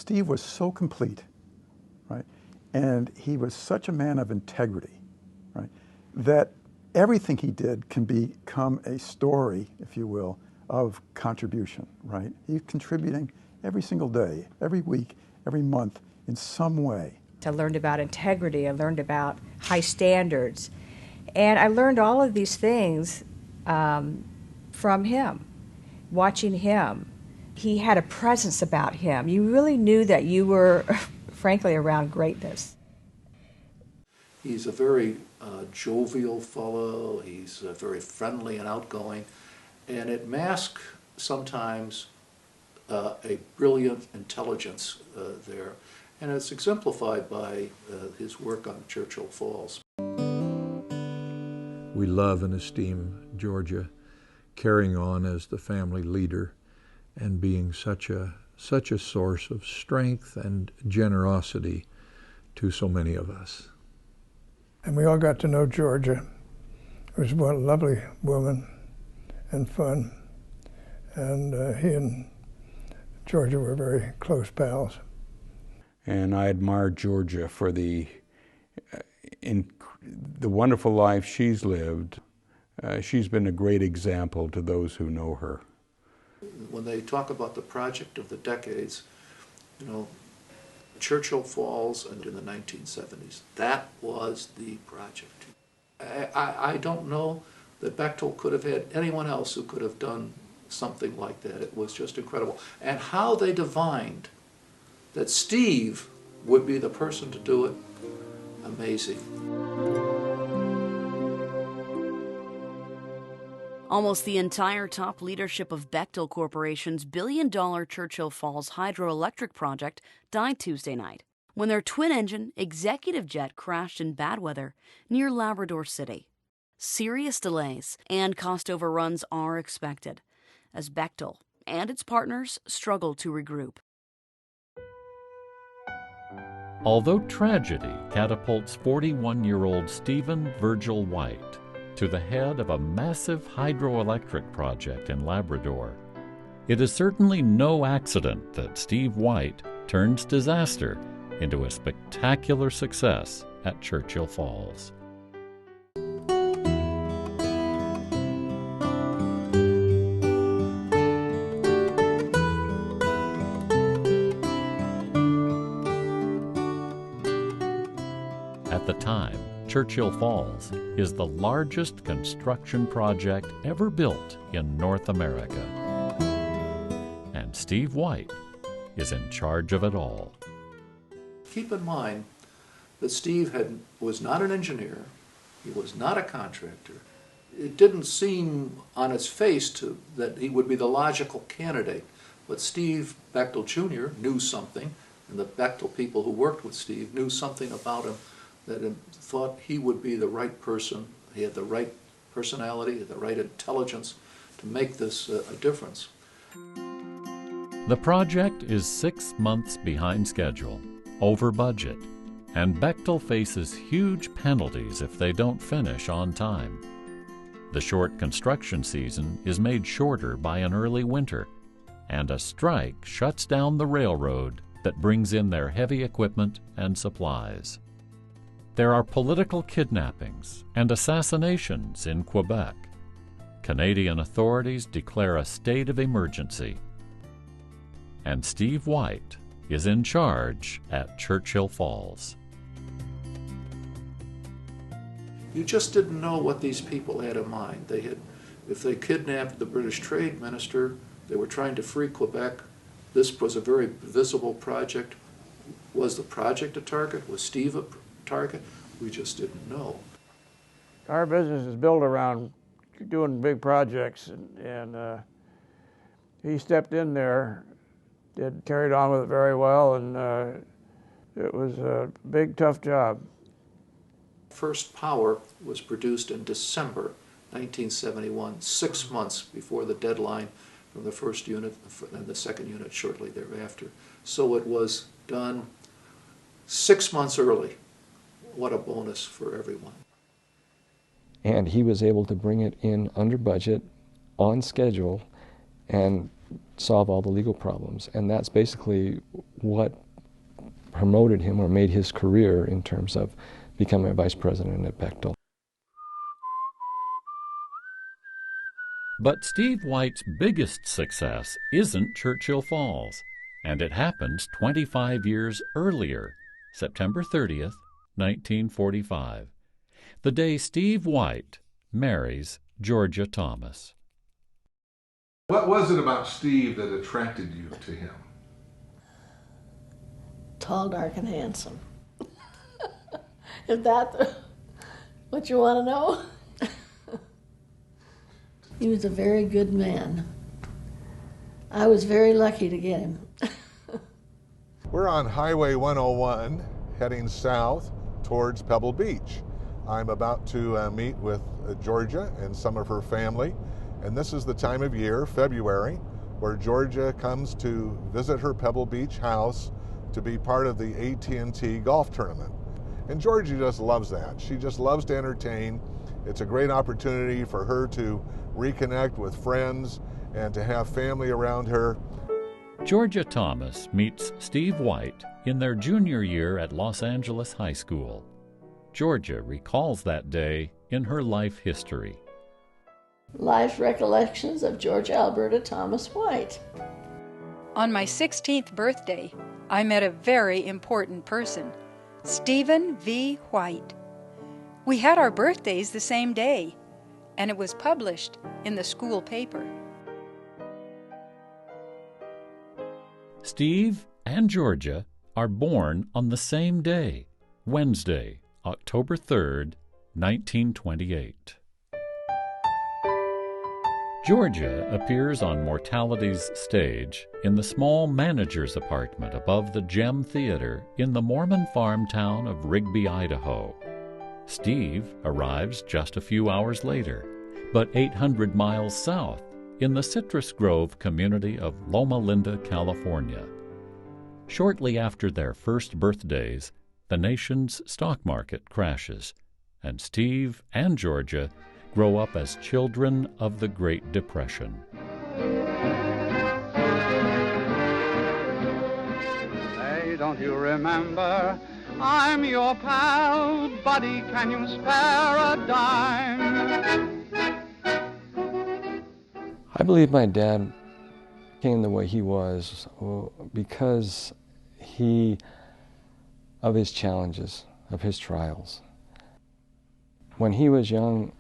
Steve was so complete, right? And he was such a man of integrity, right? That everything he did can become a story, if you will, of contribution, right? He's contributing every single day, every week, every month in some way. I learned about integrity, I learned about high standards, and I learned all of these things from him, watching him. He had a presence about him. You really knew that you were, frankly, around greatness. He's a very jovial fellow. He's very friendly and outgoing, and it masks sometimes a brilliant intelligence there, and it's exemplified by his work on Churchill Falls. We love and esteem Georgia, carrying on as the family leader and being such a source of strength and generosity to so many of us. And we all got to know Georgia. It was one lovely woman and fun. And he and Georgia were very close pals. And I admire Georgia for the wonderful life she's lived. She's been a great example to those who know her. When they talk about the project of the decades, you know, Churchill Falls and in the 1970s, that was the project. I don't know that Bechtel could have had anyone else who could have done something like that. It was just incredible. And how they divined that Steve would be the person to do it, amazing. Almost the entire top leadership of Bechtel Corporation's billion-dollar Churchill Falls hydroelectric project died Tuesday night when their twin-engine executive jet crashed in bad weather near Labrador City. Serious delays and cost overruns are expected as Bechtel and its partners struggle to regroup. Although tragedy catapults 41-year-old Stephen Virgil White to the head of a massive hydroelectric project in Labrador, it is certainly no accident that Steve White turns disaster into a spectacular success at Churchill Falls. At the time, Churchill Falls is the largest construction project ever built in North America. And Steve White is in charge of it all. Keep in mind that Steve was not an engineer, he was not a contractor. It didn't seem on its face that he would be the logical candidate, but Steve Bechtel Jr. knew something, and the Bechtel people who worked with Steve knew something about him that thought he would be the right person. He had the right personality, the right intelligence to make this a difference. The project is 6 months behind schedule, over budget, and Bechtel faces huge penalties if they don't finish on time. The short construction season is made shorter by an early winter, and a strike shuts down the railroad that brings in their heavy equipment and supplies. There are political kidnappings and assassinations in Quebec. Canadian authorities declare a state of emergency. And Steve White is in charge at Churchill Falls. You just didn't know what these people had in mind. If they kidnapped the British trade minister, they were trying to free Quebec. This was a very visible project. Was the project a target? Was Steve a target? We just didn't know. Our business is built around doing big projects, and he stepped in there, carried on with it very well, and it was a big, tough job. First Power was produced in December 1971, 6 months before the deadline from the first unit and the second unit shortly thereafter. So it was done 6 months early. What a bonus for everyone. And he was able to bring it in under budget, on schedule, and solve all the legal problems. And that's basically what promoted him or made his career in terms of becoming a vice president at Bechtel. But Steve White's biggest success isn't Churchill Falls, and it happens 25 years earlier, September 30th, 1945, the day Steve White marries Georgia Thomas. What was it about Steve that attracted you to him? Tall, dark, and handsome. Is that what you want to know? He was a very good man. I was very lucky to get him. We're on Highway 101 heading south towards Pebble Beach. I'm about to meet with Georgia and some of her family, and this is the time of year, February, where Georgia comes to visit her Pebble Beach house to be part of the AT&T golf tournament. And Georgia just loves that. She just loves to entertain. It's a great opportunity for her to reconnect with friends and to have family around her. Georgia Thomas meets Steve White in their junior year at Los Angeles High School. Georgia recalls that day in her life history. Life recollections of Georgia Alberta Thomas White. On my 16th birthday, I met a very important person, Stephen V. White. We had our birthdays the same day, and it was published in the school paper. Steve and Georgia are born on the same day, Wednesday, October 3rd, 1928. Georgia appears on Mortality's stage in the small manager's apartment above the Gem Theater in the Mormon farm town of Rigby, Idaho. Steve arrives just a few hours later, but 800 miles south in the Citrus Grove community of Loma Linda, California. Shortly after their first birthdays, the nation's stock market crashes, and Steve and Georgia grow up as children of the Great Depression. Hey, don't you remember? I'm your pal, buddy, can you spare a dime? I believe my dad came the way he was because of his challenges, of his trials. When he was young,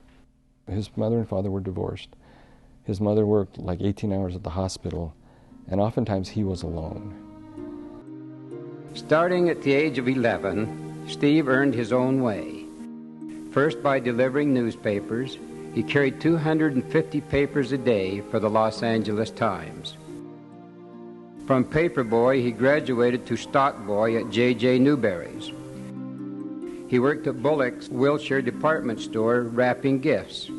his mother and father were divorced. His mother worked like 18 hours at the hospital, and oftentimes he was alone. Starting at the age of 11, Steve earned his own way. First by delivering newspapers, he carried 250 papers a day for the Los Angeles Times. From paperboy, he graduated to stockboy at J.J. Newberry's. He worked at Bullock's Wilshire department store wrapping gifts.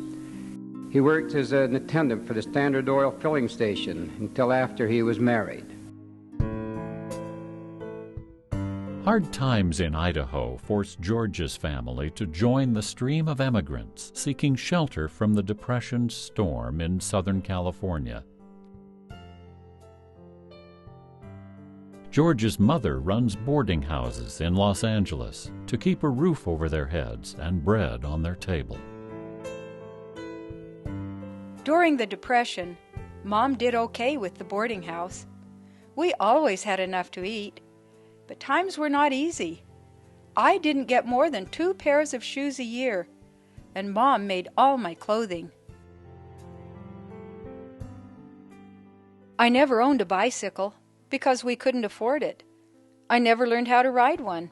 He worked as an attendant for the Standard Oil filling station until after he was married. Hard times in Idaho forced Georgia's family to join the stream of emigrants seeking shelter from the Depression's storm in Southern California. Georgia's mother runs boarding houses in Los Angeles to keep a roof over their heads and bread on their table. During the Depression, Mom did okay with the boarding house. We always had enough to eat. But times were not easy. I didn't get more than 2 pairs of shoes a year, and Mom made all my clothing. I never owned a bicycle because we couldn't afford it. I never learned how to ride one.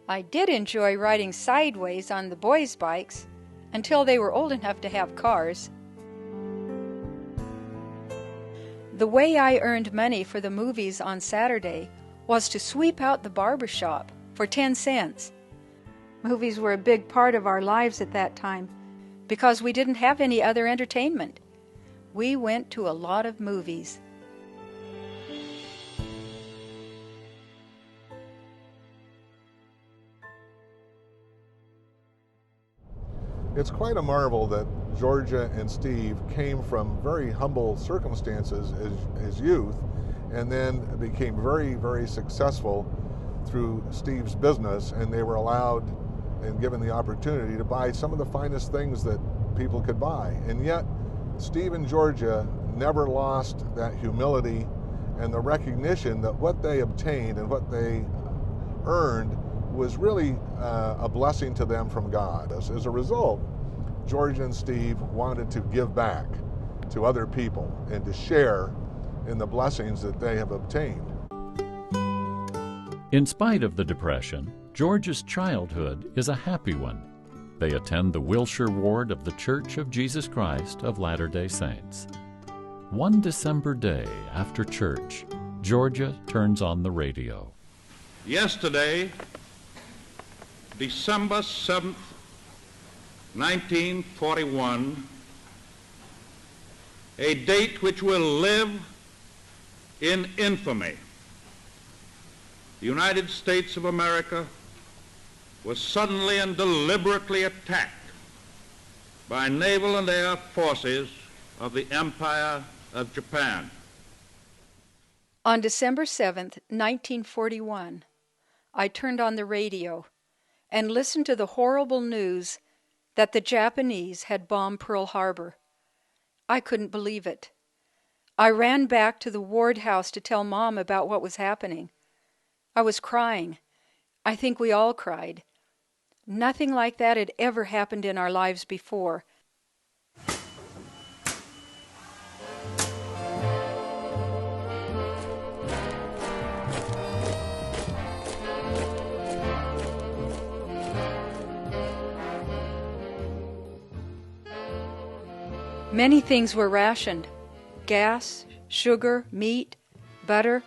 I did enjoy riding sideways on the boys' bikes until they were old enough to have cars. The way I earned money for the movies on Saturday was to sweep out the barber shop for 10 cents. Movies were a big part of our lives at that time because we didn't have any other entertainment. We went to a lot of movies. It's quite a marvel that Georgia and Steve came from very humble circumstances as youth, and then became very, very successful through Steve's business, and they were allowed and given the opportunity to buy some of the finest things that people could buy. And yet, Steve and Georgia never lost that humility and the recognition that what they obtained and what they earned was really a blessing to them from God. As a result, Georgia and Steve wanted to give back to other people and to share in the blessings that they have obtained. In spite of the Depression, Georgia's childhood is a happy one. They attend the Wilshire Ward of the Church of Jesus Christ of Latter-day Saints. One December day after church, Georgia turns on the radio. Yesterday, December 7th, 1941, a date which will live in infamy. The United States of America was suddenly and deliberately attacked by naval and air forces of the Empire of Japan. On December 7th, 1941, I turned on the radio and listened to the horrible news that the Japanese had bombed Pearl Harbor. I couldn't believe it. I ran back to the Ward house to tell Mom about what was happening. I was crying. I think we all cried. Nothing like that had ever happened in our lives before. Many things were rationed: gas, sugar, meat, butter,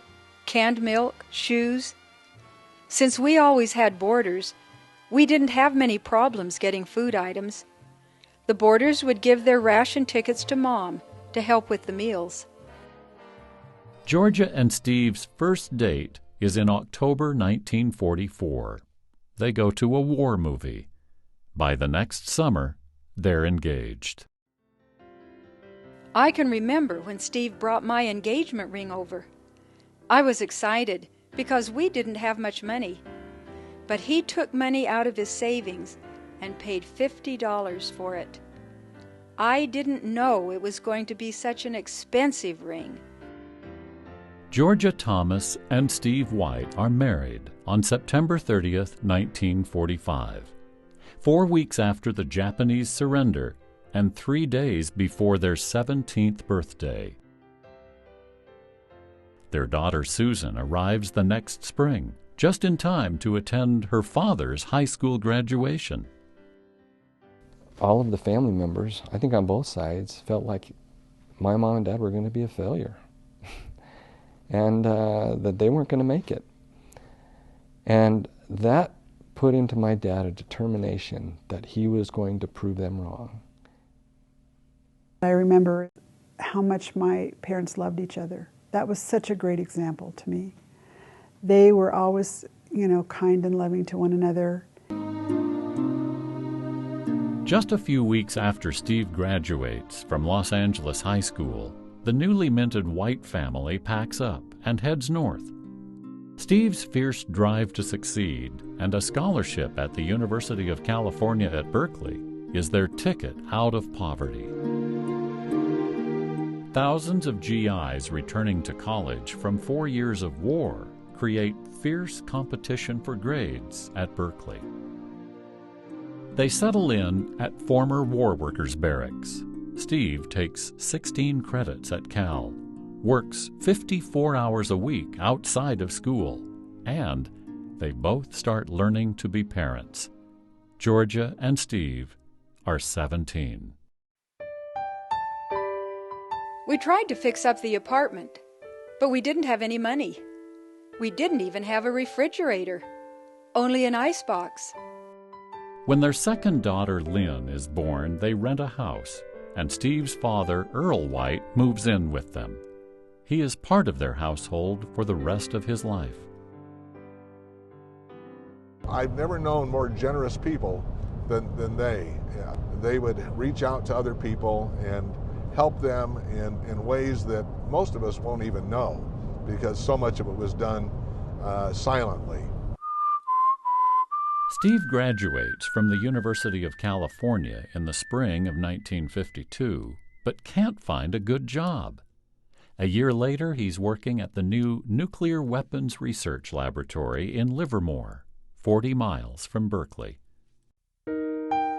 canned milk, shoes. Since we always had boarders, we didn't have many problems getting food items. The boarders would give their ration tickets to Mom to help with the meals. Georgia and Steve's first date is in October 1944. They go to a war movie. By the next summer, they're engaged. I can remember when Steve brought my engagement ring over. I was excited because we didn't have much money, but he took money out of his savings and paid $50 for it. I didn't know it was going to be such an expensive ring. Georgia Thomas and Steve White are married on September 30th, 1945, 4 weeks after the Japanese surrender and 3 days before their 17th birthday. Their daughter Susan arrives the next spring, just in time to attend her father's high school graduation. All of the family members, I think on both sides, felt like my mom and dad were going to be a failure and that they weren't going to make it. And that put into my dad a determination that he was going to prove them wrong. I remember how much my parents loved each other. That was such a great example to me. They were always, kind and loving to one another. Just a few weeks after Steve graduates from Los Angeles High School, the newly minted White family packs up and heads north. Steve's fierce drive to succeed and a scholarship at the University of California at Berkeley is their ticket out of poverty. Thousands of GIs returning to college from 4 years of war create fierce competition for grades at Berkeley. They settle in at former war workers' barracks. Steve takes 16 credits at Cal, works 54 hours a week outside of school, and they both start learning to be parents. Georgia and Steve are 17. We tried to fix up the apartment, but we didn't have any money. We didn't even have a refrigerator, only an icebox. When their second daughter, Lynn, is born, they rent a house, and Steve's father, Earl White, moves in with them. He is part of their household for the rest of his life. I've never known more generous people than they. Yeah. They would reach out to other people and help them in ways that most of us won't even know, because so much of it was done silently. Steve graduates from the University of California in the spring of 1952, but can't find a good job. A year later, he's working at the new Nuclear Weapons Research Laboratory in Livermore, 40 miles from Berkeley.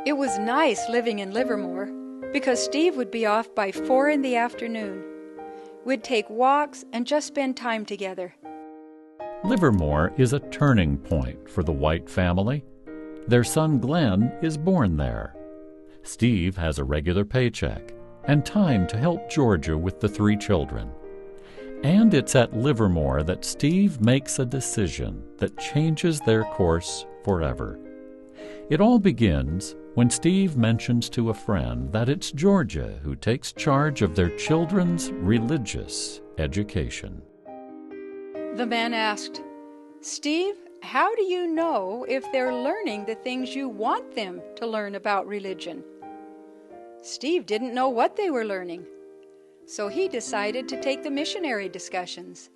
It was nice living in Livermore because Steve would be off by 4 in the afternoon. We'd take walks and just spend time together. Livermore is a turning point for the White family. Their son Glenn is born there. Steve has a regular paycheck and time to help Georgia with the 3 children. And it's at Livermore that Steve makes a decision that changes their course forever. It all begins when Steve mentions to a friend that it's Georgia who takes charge of their children's religious education. The man asked, "Steve, how do you know if they're learning the things you want them to learn about religion?" Steve didn't know what they were learning, so he decided to take the missionary discussions.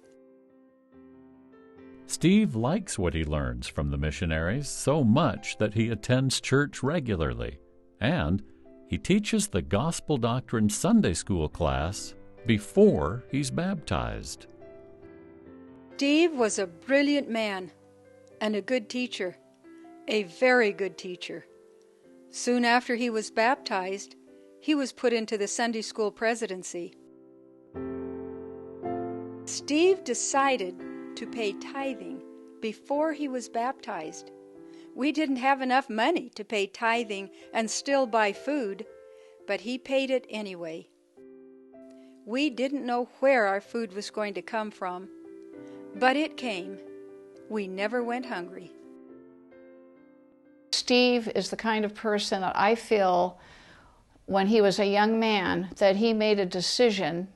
Steve likes what he learns from the missionaries so much that he attends church regularly, and he teaches the Gospel Doctrine Sunday School class before he's baptized. Steve was a brilliant man and a good teacher, a very good teacher. Soon after he was baptized, he was put into the Sunday School presidency. Steve decided to pay tithing before he was baptized. We didn't have enough money to pay tithing and still buy food, but he paid it anyway. We didn't know where our food was going to come from, but it came. We never went hungry. Steve is the kind of person that I feel, when he was a young man, that he made a decision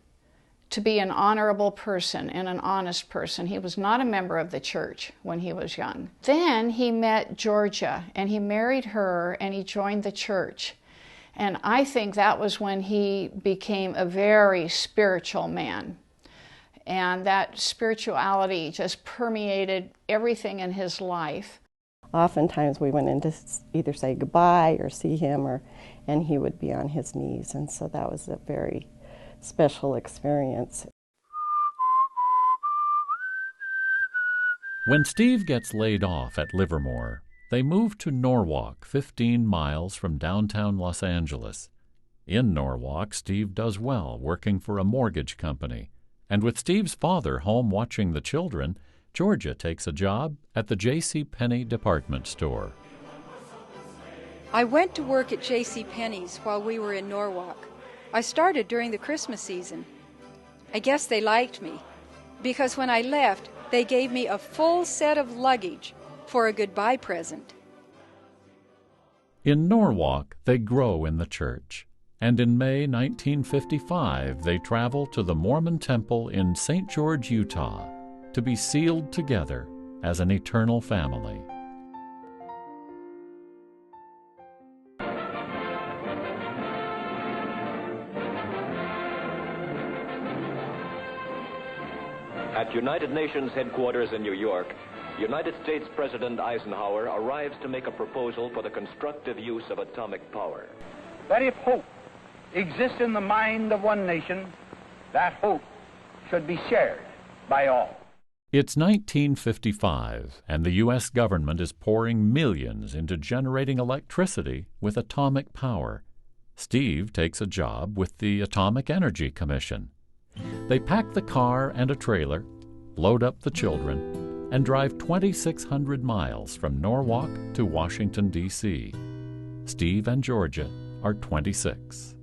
to be an honorable person and an honest person. He was not a member of the church when he was young. Then he met Georgia, and he married her, and he joined the church. And I think that was when he became a very spiritual man. And that spirituality just permeated everything in his life. Oftentimes we went in to either say goodbye or see him, and he would be on his knees. And so that was a very special experience. When Steve gets laid off at Livermore, they move to Norwalk, 15 miles from downtown Los Angeles. In Norwalk, Steve does well working for a mortgage company. And with Steve's father home watching the children, Georgia takes a job at the JCPenney department store. I went to work at JCPenney's while we were in Norwalk. I started during the Christmas season. I guess they liked me, because when I left, they gave me a full set of luggage for a goodbye present. In Norwalk, they grow in the church. And in May 1955, they travel to the Mormon Temple in St. George, Utah, to be sealed together as an eternal family. At United Nations headquarters in New York, United States President Eisenhower arrives to make a proposal for the constructive use of atomic power. That if hope exists in the mind of one nation, that hope should be shared by all. It's 1955, and the U.S. government is pouring millions into generating electricity with atomic power. Steve takes a job with the Atomic Energy Commission. They pack the car and a trailer, load up the children, and drive 2,600 miles from Norwalk to Washington, D.C. Steve and Georgia are 26.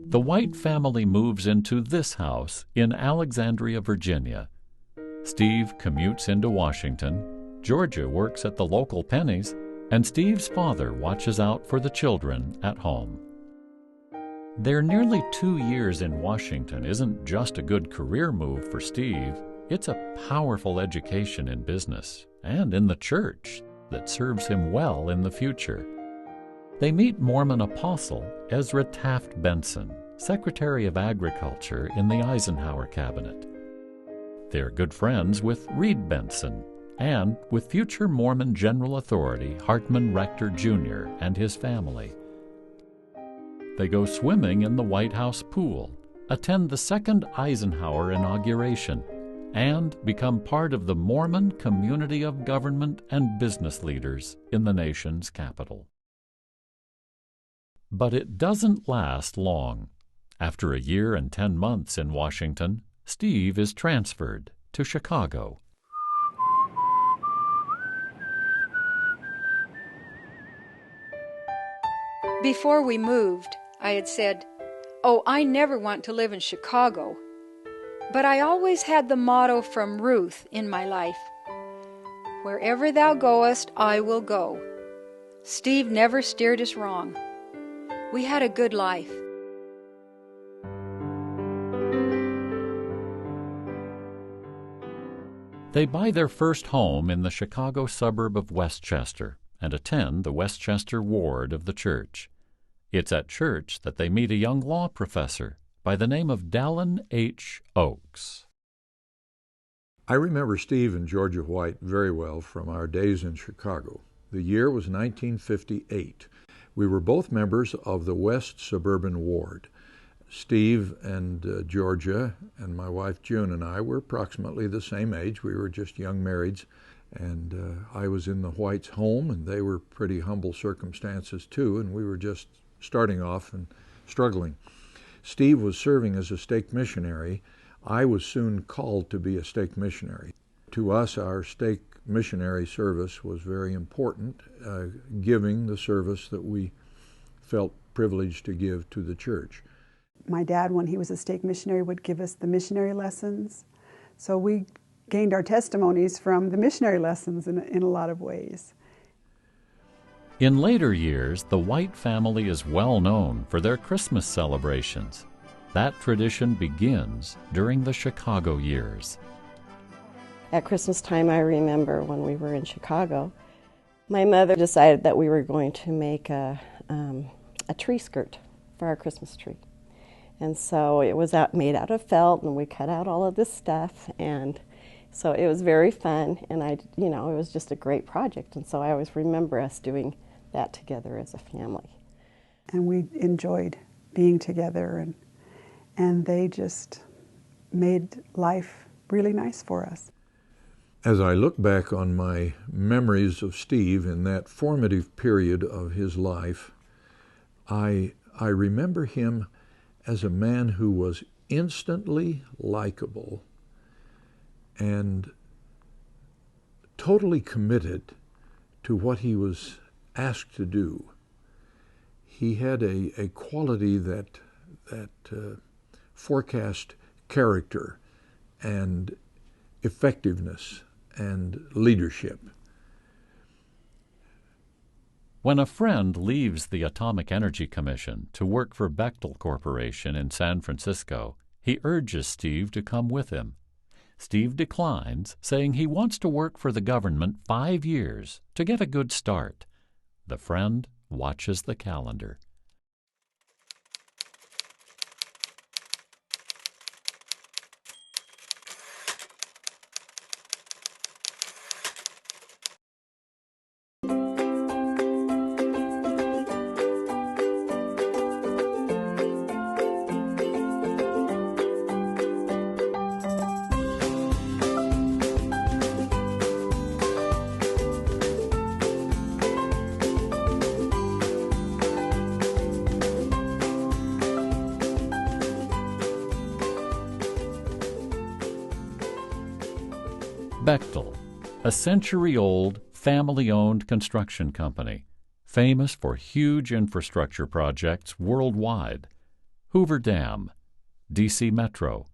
The White family moves into this house in Alexandria, Virginia. Steve commutes into Washington Georgia works at the local Penny's, and Steve's father watches out for the children at home. Their nearly 2 years in Washington isn't just a good career move for Steve, it's a powerful education in business and in the church that serves him well in the future. They meet Mormon apostle Ezra Taft Benson, Secretary of Agriculture in the Eisenhower cabinet. They're good friends with Reed Benson and with future Mormon General Authority Hartman Rector Jr. and his family. They go swimming in the White House pool, attend the second Eisenhower inauguration, and become part of the Mormon community of government and business leaders in the nation's capital. But it doesn't last long. After a year and 10 months in Washington, Steve is transferred to Chicago. Before we moved, I had said, "Oh, I never want to live in Chicago." But I always had the motto from Ruth in my life, "Wherever thou goest, I will go." Steve never steered us wrong. We had a good life. They buy their first home in the Chicago suburb of Westchester and attend the Westchester ward of the church. It's at church that they meet a young law professor by the name of Dallin H. Oaks. I remember Steve and Georgia White very well from our days in Chicago. The year was 1958. We were both members of the West Suburban Ward. Steve and Georgia and my wife June and I were approximately the same age. We were just young marrieds, and I was in the Whites' home, and they were pretty humble circumstances too, and we were just starting off and struggling. Steve was serving as a stake missionary. I was soon called to be a stake missionary. To us, our stake missionary service was very important, giving the service that we felt privileged to give to the church. My dad, when he was a stake missionary, would give us the missionary lessons. So we gained our testimonies from the missionary lessons in a lot of ways. In later years, the White family is well known for their Christmas celebrations. That tradition begins during the Chicago years. At Christmas time, I remember when we were in Chicago, my mother decided that we were going to make a tree skirt for our Christmas tree. And so it was made out of felt, and we cut out all of this stuff, and so it was very fun, and it was just a great project, and so I always remember us doing that together as a family. And we enjoyed being together, and they just made life really nice for us. As I look back on my memories of Steve in that formative period of his life, I remember him as a man who was instantly likable and totally committed to what he was asked to do. He had a quality that forecast character and effectiveness and leadership. When a friend leaves the Atomic Energy Commission to work for Bechtel Corporation in San Francisco, he urges Steve to come with him. Steve declines, saying he wants to work for the government 5 years to get a good start. The friend watches the calendar. Bechtel, a century-old, family-owned construction company, famous for huge infrastructure projects worldwide. Hoover Dam, D.C. Metro,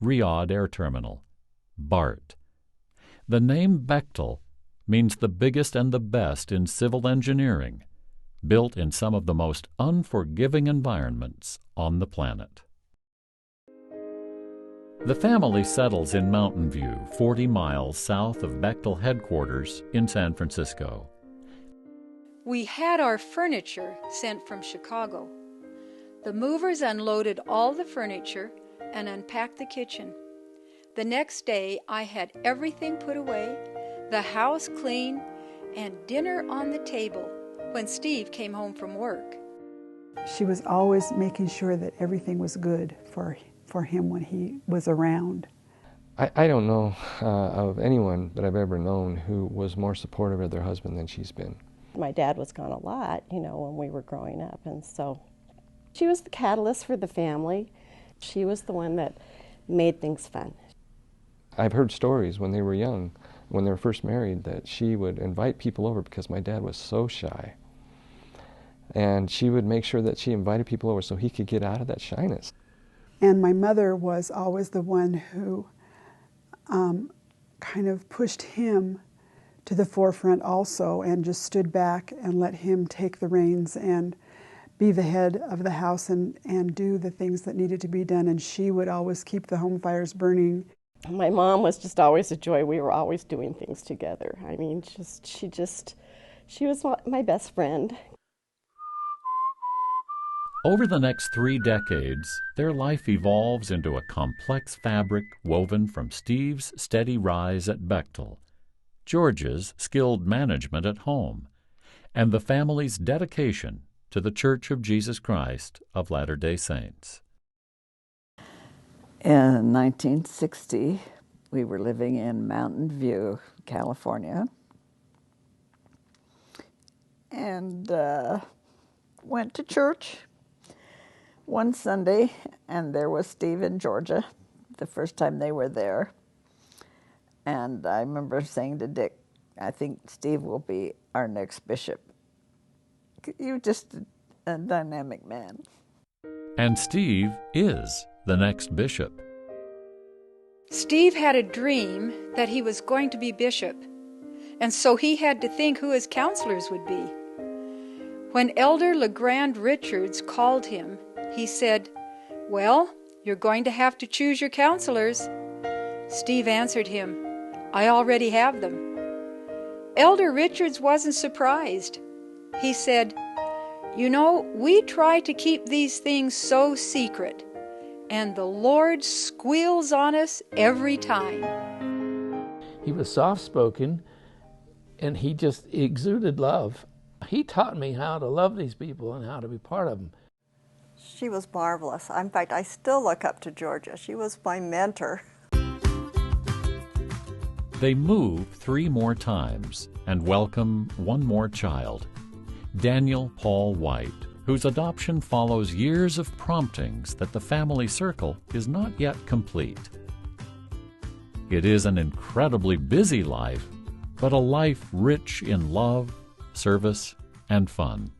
Riyadh Air Terminal, BART. The name Bechtel means the biggest and the best in civil engineering, built in some of the most unforgiving environments on the planet. The family settles in Mountain View, 40 miles south of Bechtel headquarters in San Francisco. We had our furniture sent from Chicago. The movers unloaded all the furniture and unpacked the kitchen. The next day, I had everything put away, the house clean, and dinner on the table when Steve came home from work. She was always making sure that everything was good for him when he was around. I don't know of anyone that I've ever known who was more supportive of their husband than she's been. My dad was gone a lot, you know, when we were growing up, and so she was the catalyst for the family. She was the one that made things fun. I've heard stories when they were young, when they were first married, that she would invite people over because my dad was so shy. And she would make sure that she invited people over so he could get out of that shyness. And my mother was always the one who kind of pushed him to the forefront also, and just stood back and let him take the reins and be the head of the house and do the things that needed to be done. And she would always keep the home fires burning. My mom was just always a joy. We were always doing things together. I mean, she was my best friend. Over the next 3 decades, their life evolves into a complex fabric woven from Steve's steady rise at Bechtel, Georgia's skilled management at home, and the family's dedication to the Church of Jesus Christ of Latter-day Saints. In 1960, we were living in Mountain View, California, and went to church one Sunday, and there was Steve and Georgia, the first time they were there. And I remember saying to Dick, I think Steve will be our next bishop. You're just a dynamic man. And Steve is the next bishop. Steve had a dream that he was going to be bishop, and so he had to think who his counselors would be. When Elder LeGrand Richards called him, he said, "Well, you're going to have to choose your counselors." Steve answered him, "I already have them." Elder Richards wasn't surprised. He said, "You know, we try to keep these things so secret, and the Lord squeals on us every time." He was soft-spoken, and he just exuded love. He taught me how to love these people and how to be part of them. She was marvelous. In fact, I still look up to Georgia. She was my mentor. They move 3 more times and welcome 1 more child, Daniel Paul White, whose adoption follows years of promptings that the family circle is not yet complete. It is an incredibly busy life, but a life rich in love, service, and fun.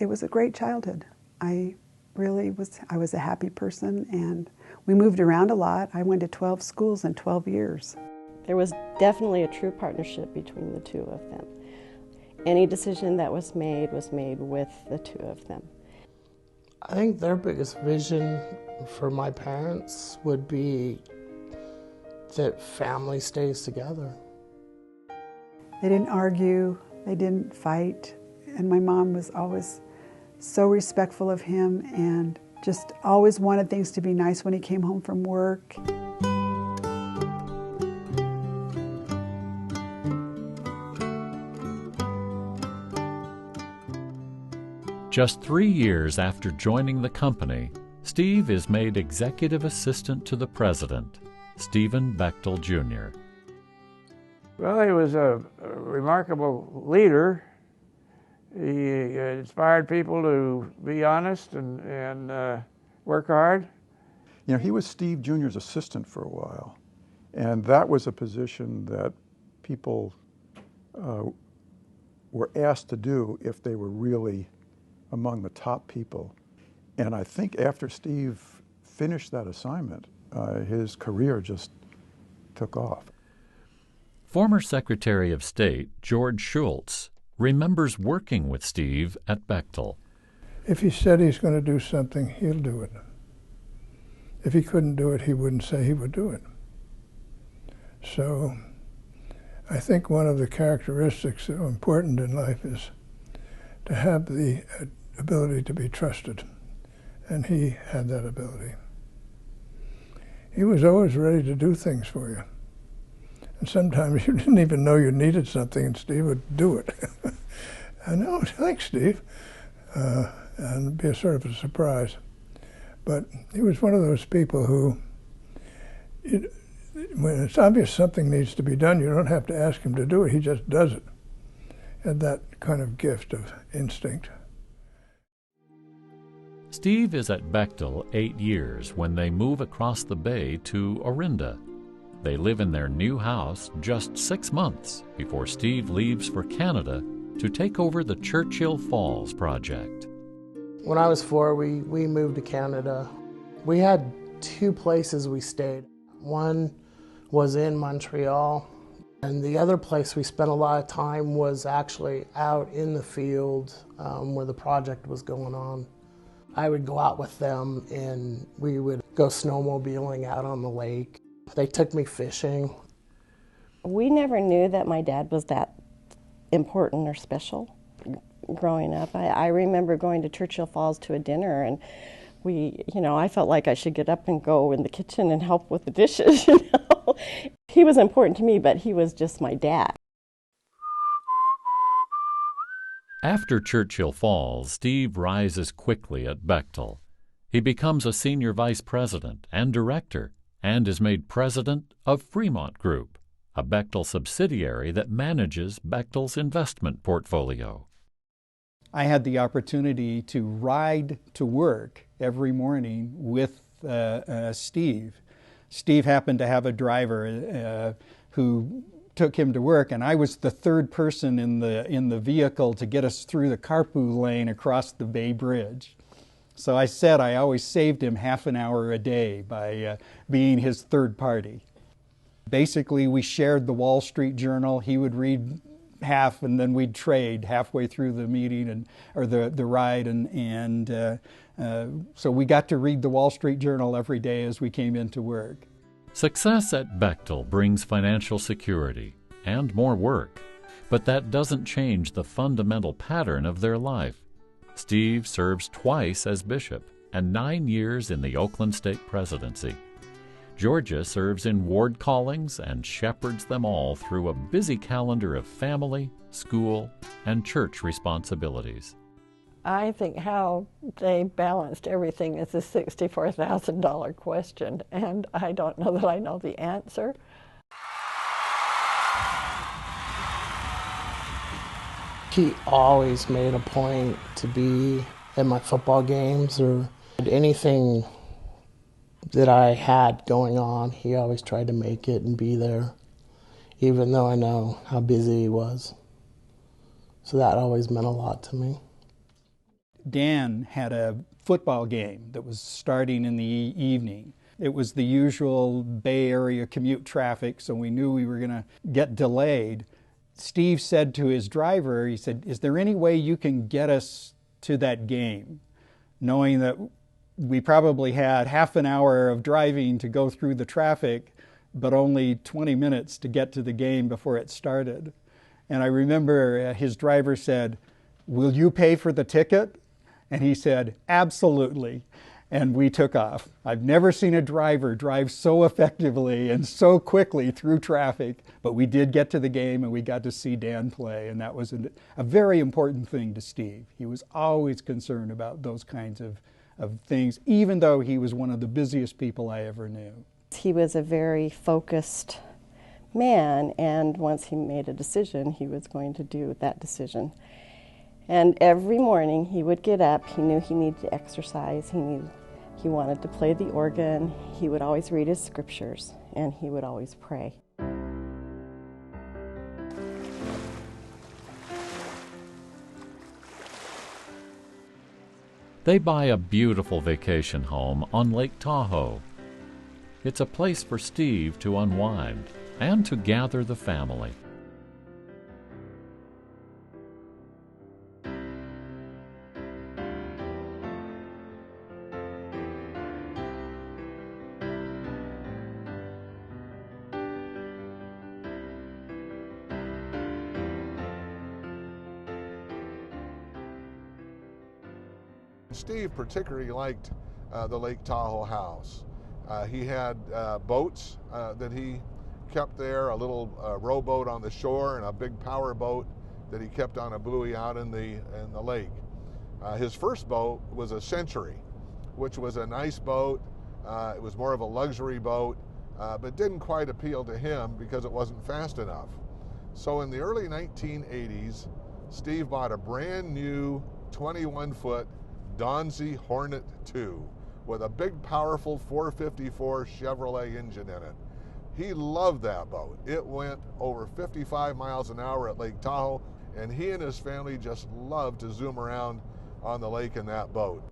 It was a great childhood. I was a happy person, and we moved around a lot. I went to 12 schools in 12 years. There was definitely a true partnership between the two of them. Any decision that was made with the two of them. I think their biggest vision for my parents would be that family stays together. They didn't argue, they didn't fight, and my mom was always so respectful of him and just always wanted things to be nice when he came home from work. Just 3 years after joining the company, Steve is made executive assistant to the president, Stephen Bechtel Jr. Well, he was a remarkable leader. He inspired people to be honest and work hard. You know, he was Steve Jr.'s assistant for a while, and that was a position that people were asked to do if they were really among the top people. And I think after Steve finished that assignment, his career just took off. Former Secretary of State George Shultz remembers working with Steve at Bechtel. If he said he's going to do something, he'll do it. If he couldn't do it, he wouldn't say he would do it. So I think one of the characteristics that are important in life is to have the ability to be trusted, and he had that ability. He was always ready to do things for you. And sometimes you didn't even know you needed something, and Steve would do it. I know, thanks, Steve. And it'd be a sort of a surprise. But he was one of those people who, when it's obvious something needs to be done, you don't have to ask him to do it, he just does it. And that kind of gift of instinct. Steve is at Bechtel 8 years when they move across the bay to Orinda. They live in their new house just 6 months before Steve leaves for Canada to take over the Churchill Falls project. When I was 4, we moved to Canada. We had 2 places we stayed. One was in Montreal, and the other place we spent a lot of time was actually out in the field where the project was going on. I would go out with them and we would go snowmobiling out on the lake. They took me fishing. We never knew that my dad was that important or special growing up. I remember going to Churchill Falls to a dinner, and I felt like I should get up and go in the kitchen and help with the dishes, He was important to me, but he was just my dad. After Churchill Falls, Steve rises quickly at Bechtel. He becomes a senior vice president and director, and is made president of Fremont Group, a Bechtel subsidiary that manages Bechtel's investment portfolio. I had the opportunity to ride to work every morning with Steve. Steve happened to have a driver who took him to work, and I was the third person in the vehicle to get us through the carpool lane across the Bay Bridge. So I said I always saved him half an hour a day by being his third party. Basically, we shared the Wall Street Journal. He would read half, and then we'd trade halfway through the meeting or the ride, so we got to read the Wall Street Journal every day as we came into work. Success at Bechtel brings financial security and more work, but that doesn't change the fundamental pattern of their life. Steve serves twice as bishop and 9 years in the Oakland State Presidency. Georgia serves in ward callings and shepherds them all through a busy calendar of family, school, and church responsibilities. I think how they balanced everything is a $64,000 question, and I don't know that I know the answer. He always made a point to be at my football games or anything that I had going on. He always tried to make it and be there, even though I know how busy he was. So that always meant a lot to me. Dan had a football game that was starting in the evening. It was the usual Bay Area commute traffic, so we knew we were going to get delayed. Steve said to his driver, he said, "Is there any way you can get us to that game?" Knowing that we probably had half an hour of driving to go through the traffic, but only 20 minutes to get to the game before it started. And I remember his driver said, "Will you pay for the ticket?" And he said, "Absolutely." And we took off. I've never seen a driver drive so effectively and so quickly through traffic, but we did get to the game and we got to see Dan play, and that was a very important thing to Steve. He was always concerned about those kinds of things, even though he was one of the busiest people I ever knew. He was a very focused man, and once he made a decision, he was going to do that decision. And every morning he would get up, he knew he needed to exercise, he wanted to play the organ, he would always read his scriptures, and he would always pray. They buy a beautiful vacation home on Lake Tahoe. It's a place for Steve to unwind and to gather the family. Steve particularly liked the Lake Tahoe house. He had boats that he kept there, a little rowboat on the shore and a big power boat that he kept on a buoy out in the lake. His first boat was a Century, which was a nice boat. It was more of a luxury boat, but didn't quite appeal to him because it wasn't fast enough. So in the early 1980s, Steve bought a brand new 21-foot Donzi Hornet II with a big, powerful 454 Chevrolet engine in it. He loved that boat. It went over 55 miles an hour at Lake Tahoe, and he and his family just loved to zoom around on the lake in that boat.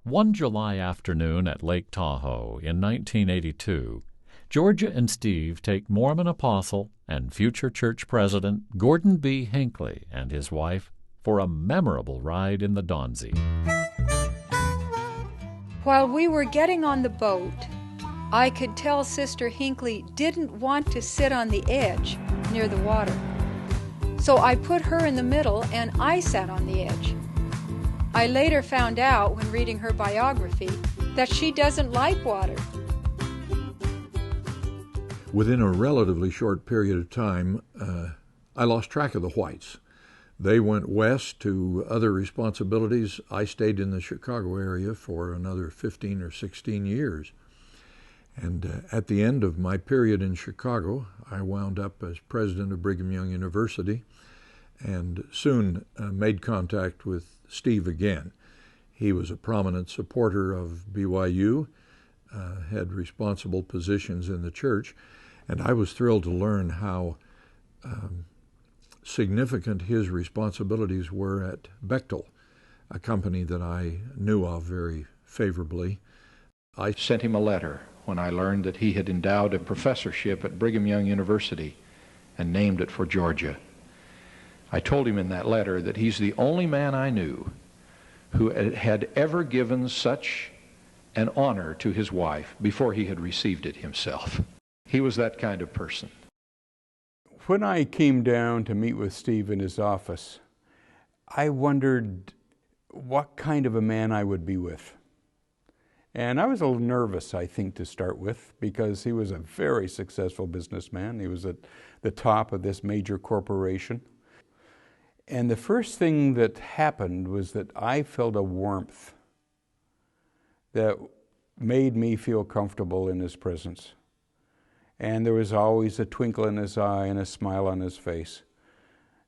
One July afternoon at Lake Tahoe in 1982, Georgia and Steve take Mormon apostle and future church president Gordon B. Hinckley and his wife for a memorable ride in the Donzi. While we were getting on the boat, I could tell Sister Hinckley didn't want to sit on the edge near the water. So I put her in the middle and I sat on the edge. I later found out when reading her biography that she doesn't like water. Within a relatively short period of time, I lost track of the Whites. They went west to other responsibilities. I stayed in the Chicago area for another 15 or 16 years. And at the end of my period in Chicago, I wound up as president of Brigham Young University and soon made contact with Steve again. He was a prominent supporter of BYU, had responsible positions in the church, and I was thrilled to learn how significant his responsibilities were at Bechtel, a company that I knew of very favorably. I sent him a letter when I learned that he had endowed a professorship at Brigham Young University and named it for Georgia. I told him in that letter that he's the only man I knew who had ever given such an honor to his wife before he had received it himself. He was that kind of person. When I came down to meet with Steve in his office, I wondered what kind of a man I would be with. And I was a little nervous, I think, to start with, because he was a very successful businessman. He was at the top of this major corporation. And the first thing that happened was that I felt a warmth that made me feel comfortable in his presence. And there was always a twinkle in his eye and a smile on his face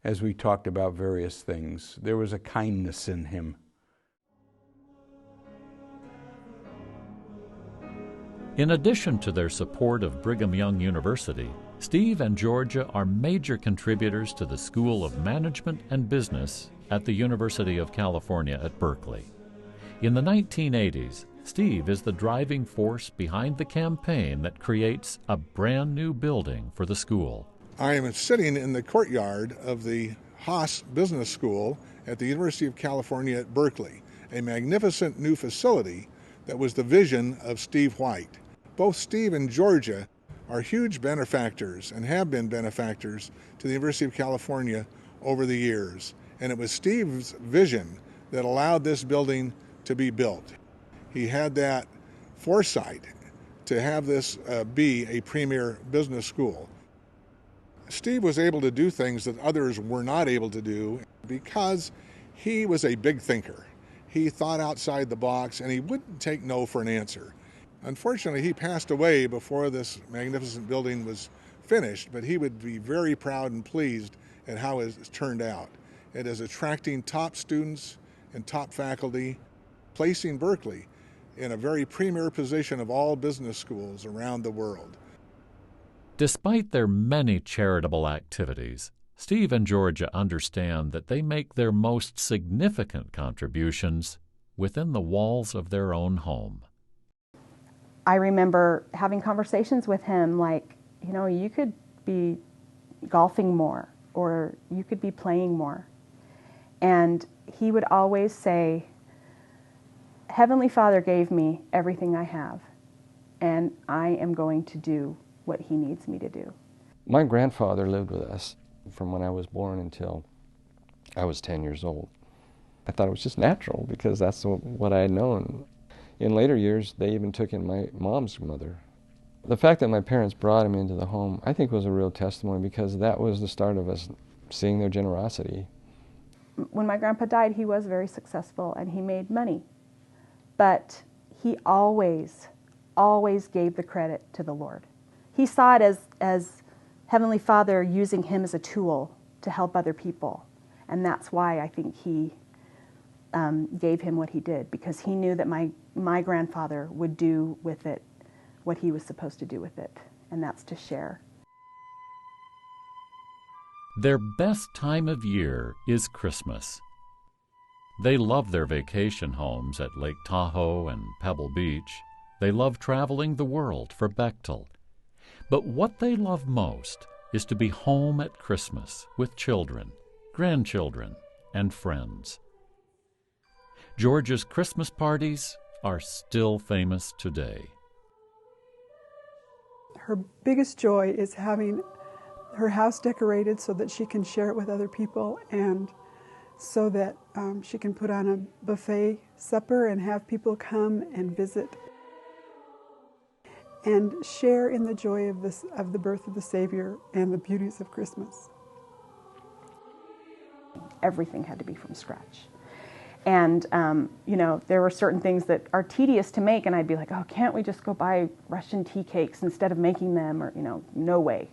as we talked about various things. There was a kindness in him. In addition to their support of Brigham Young University, Steve and Georgia are major contributors to the School of Management and Business at the University of California at Berkeley. In the 1980s, Steve is the driving force behind the campaign that creates a brand new building for the school. I am sitting in the courtyard of the Haas Business School at the University of California at Berkeley, a magnificent new facility that was the vision of Steve White. Both Steve and Georgia are huge benefactors and have been benefactors to the University of California over the years. And it was Steve's vision that allowed this building to be built. He had that foresight to have this be a premier business school. Steve was able to do things that others were not able to do because he was a big thinker. He thought outside the box and he wouldn't take no for an answer. Unfortunately, he passed away before this magnificent building was finished, but he would be very proud and pleased at how it's turned out. It is attracting top students and top faculty, placing Berkeley in a very premier position of all business schools around the world. Despite their many charitable activities, Steve and Georgia understand that they make their most significant contributions within the walls of their own home. I remember having conversations with him like, you know, you could be golfing more, or you could be playing more. And he would always say, Heavenly Father gave me everything I have, and I am going to do what he needs me to do. My grandfather lived with us from when I was born until I was 10 years old. I thought it was just natural because that's what I had known. In later years, they even took in my mom's mother. The fact that my parents brought him into the home, I think, was a real testimony, because that was the start of us seeing their generosity. When my grandpa died, he was very successful and he made money. But he always gave the credit to the Lord. He saw it as Heavenly Father using him as a tool to help other people. And that's why I think he gave him what he did, because he knew that my grandfather would do with it what he was supposed to do with it, and that's to share. Their best time of year is Christmas. They love their vacation homes at Lake Tahoe and Pebble Beach. They love traveling the world for Bechtel. But what they love most is to be home at Christmas with children, grandchildren, and friends. Georgia's Christmas parties are still famous today. Her biggest joy is having her house decorated so that she can share it with other people, and so that she can put on a buffet supper and have people come and visit and share in the joy of the birth of the Savior and the beauties of Christmas. Everything had to be from scratch. And, you know, there were certain things that are tedious to make, and I'd be like, oh, can't we just go buy Russian tea cakes instead of making them? Or, you know, no way.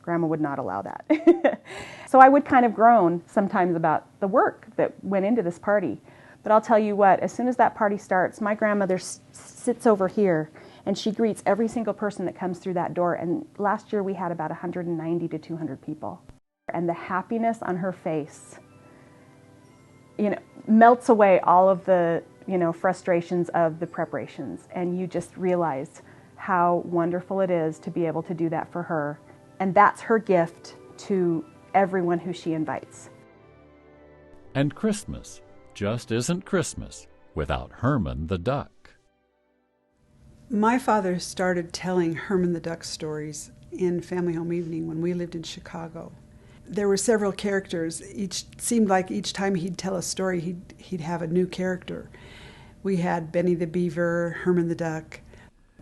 Grandma would not allow that. So I would kind of groan sometimes about the work that went into this party. But I'll tell you what, as soon as that party starts, my grandmother sits over here, and she greets every single person that comes through that door. And last year we had about 190 to 200 people. And the happiness on her face, you know, melts away all of the, you know, frustrations of the preparations. And you just realize how wonderful it is to be able to do that for her. And that's her gift to everyone who she invites. And Christmas just isn't Christmas without Herman the Duck. My father started telling Herman the Duck stories in Family Home Evening when we lived in Chicago. There were several characters. Seemed like each time he'd tell a story, he'd have a new character. We had Benny the Beaver, Herman the Duck,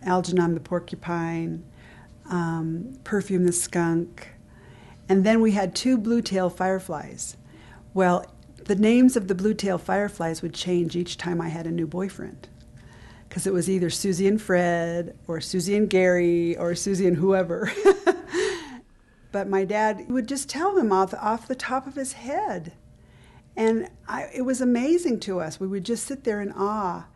Algernon the Porcupine, Perfume the Skunk, and then we had 2 blue-tail fireflies. Well, the names of the blue-tail fireflies would change each time I had a new boyfriend, because it was either Susie and Fred, or Susie and Gary, or Susie and whoever. But my dad would just tell them off the top of his head. And it was amazing to us. We would just sit there in awe.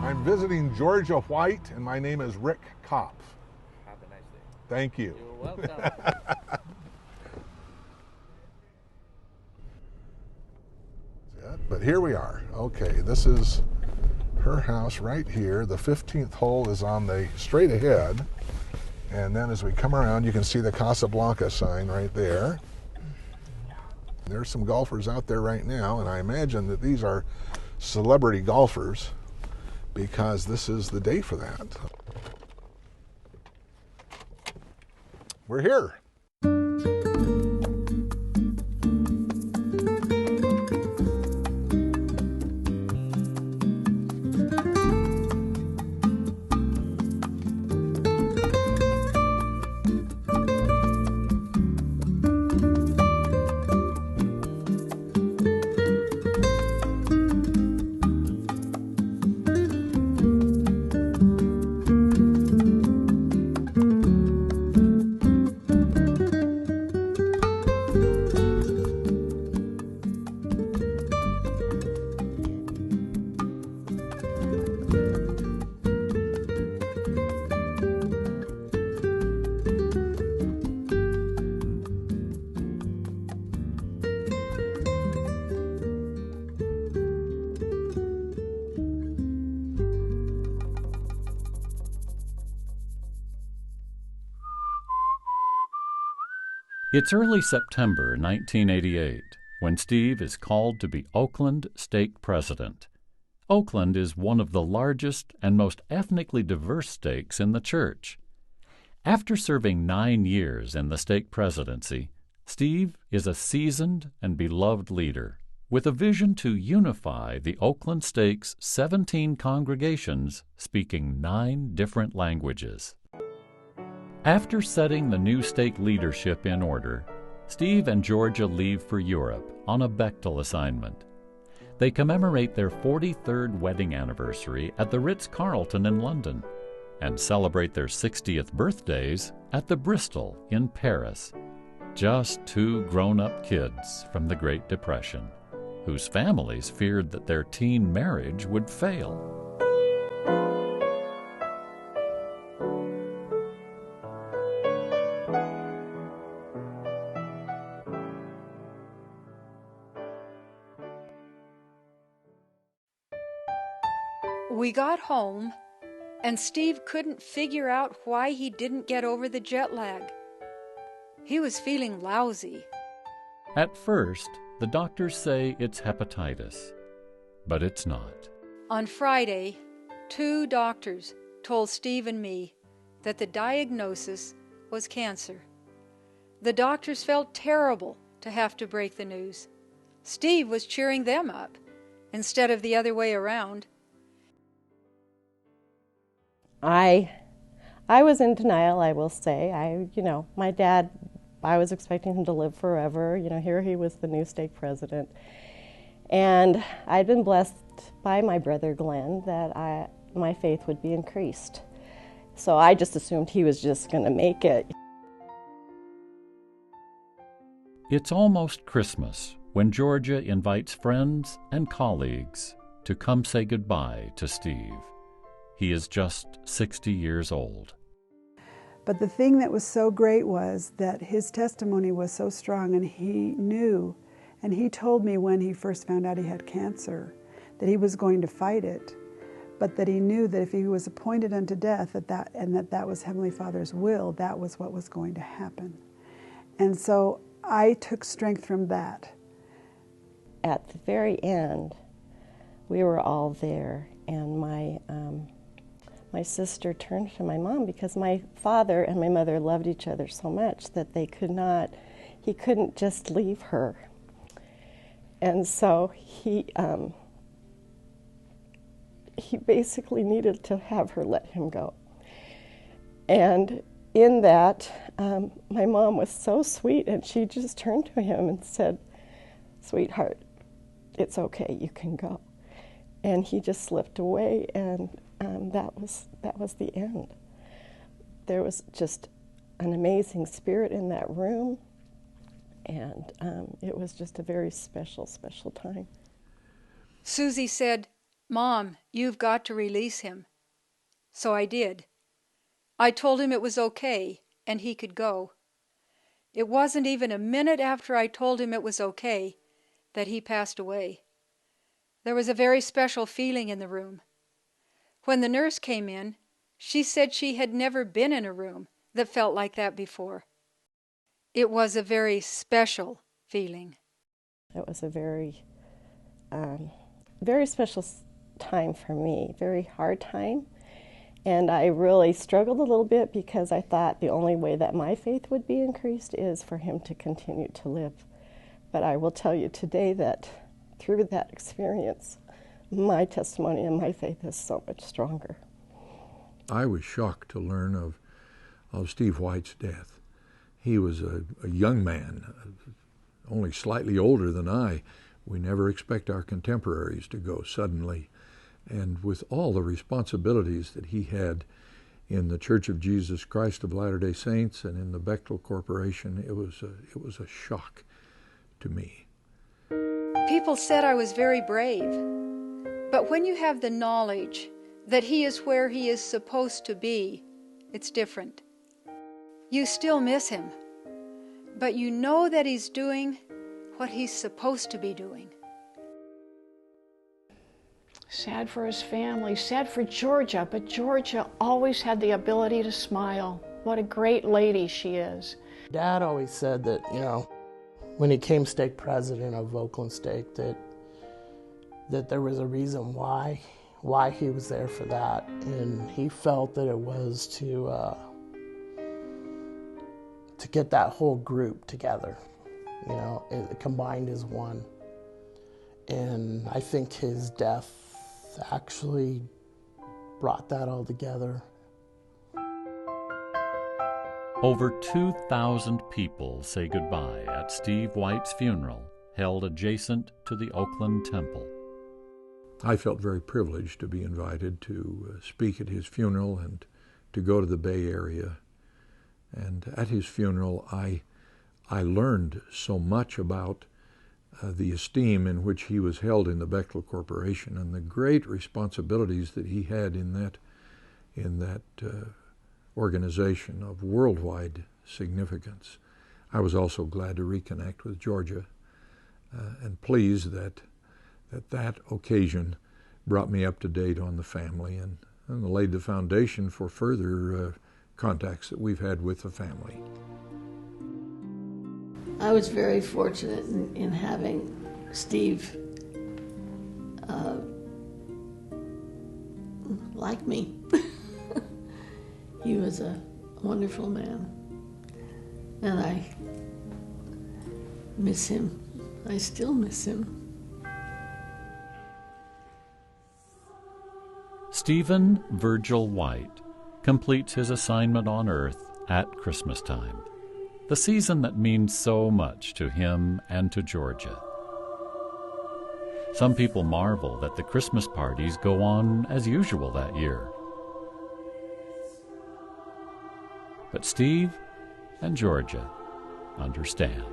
I'm visiting Georgia White, and my name is Rick Kopf. Have a nice day. Thank you. You're welcome. But here we are. Okay, this is her house right here. The 15th hole is on the straight ahead. And then as we come around, you can see the Casablanca sign right there. There's some golfers out there right now, and I imagine that these are celebrity golfers because this is the day for that. We're here. It's early September 1988 when Steve is called to be Oakland stake president. Oakland is one of the largest and most ethnically diverse stakes in the church. After serving 9 years in the stake presidency, Steve is a seasoned and beloved leader with a vision to unify the Oakland stake's 17 congregations speaking 9 different languages. After setting the new stake leadership in order, Steve and Georgia leave for Europe on a Bechtel assignment. They commemorate their 43rd wedding anniversary at the Ritz-Carlton in London and celebrate their 60th birthdays at the Bristol in Paris. Just 2 grown-up kids from the Great Depression, whose families feared that their teen marriage would fail. We got home, and Steve couldn't figure out why he didn't get over the jet lag. He was feeling lousy. At first, the doctors say it's hepatitis, but it's not. On Friday, 2 doctors told Steve and me that the diagnosis was cancer. The doctors felt terrible to have to break the news. Steve was cheering them up instead of the other way around. I was in denial, I will say. My dad, I was expecting him to live forever. Here he was the new stake president. And I'd been blessed by my brother Glenn that my faith would be increased. So I just assumed he was just going to make it. It's almost Christmas when Georgia invites friends and colleagues to come say goodbye to Steve. He is just 60 years old. But the thing that was so great was that his testimony was so strong, and he knew, and he told me when he first found out he had cancer, that he was going to fight it, but that he knew that if he was appointed unto death, that was Heavenly Father's will, that was what was going to happen. And so I took strength from that. At the very end, we were all there, and my sister turned to my mom because my father and my mother loved each other so much that he couldn't just leave her. And so he basically needed to have her let him go. And in that, my mom was so sweet, and she just turned to him and said, "Sweetheart, it's okay, you can go." And he just slipped away, and that was the end. There was just an amazing spirit in that room, and it was just a very special, special time. Susie said, "Mom, you've got to release him." So I did. I told him it was okay and he could go. It wasn't even a minute after I told him it was okay that he passed away. There was a very special feeling in the room. When the nurse came in, she said she had never been in a room that felt like that before. It was a very special feeling. It was a very, very special time for me, very hard time. And I really struggled a little bit because I thought the only way that my faith would be increased is for him to continue to live. But I will tell you today that through that experience, my testimony and my faith is so much stronger. I was shocked to learn of Steve White's death. He was a young man, only slightly older than I. We never expect our contemporaries to go suddenly. And with all the responsibilities that he had in the Church of Jesus Christ of Latter-day Saints and in the Bechtel Corporation, it was a shock to me. People said I was very brave. But when you have the knowledge that he is where he is supposed to be, it's different. You still miss him, but you know that he's doing what he's supposed to be doing. Sad for his family, sad for Georgia, but Georgia always had the ability to smile. What a great lady she is. Dad always said that, you know, when he came stake president of Oakland Stake, that there was a reason why he was there for that, and he felt that it was to get that whole group together, you know, it combined as one. And I think his death actually brought that all together. Over 2,000 people say goodbye at Steve White's funeral, held adjacent to the Oakland Temple. I felt very privileged to be invited to speak at his funeral and to go to the Bay Area. And at his funeral, I learned so much about the esteem in which he was held in the Bechtel Corporation and the great responsibilities that he had in that organization of worldwide significance. I was also glad to reconnect with Georgia and pleased that occasion brought me up to date on the family and laid the foundation for further contacts that we've had with the family. I was very fortunate in having Steve like me. He was a wonderful man, and I miss him. I still miss him. Stephen Virgil White completes his assignment on Earth at Christmas time, the season that means so much to him and to Georgia. Some people marvel that the Christmas parties go on as usual that year. But Steve and Georgia understand.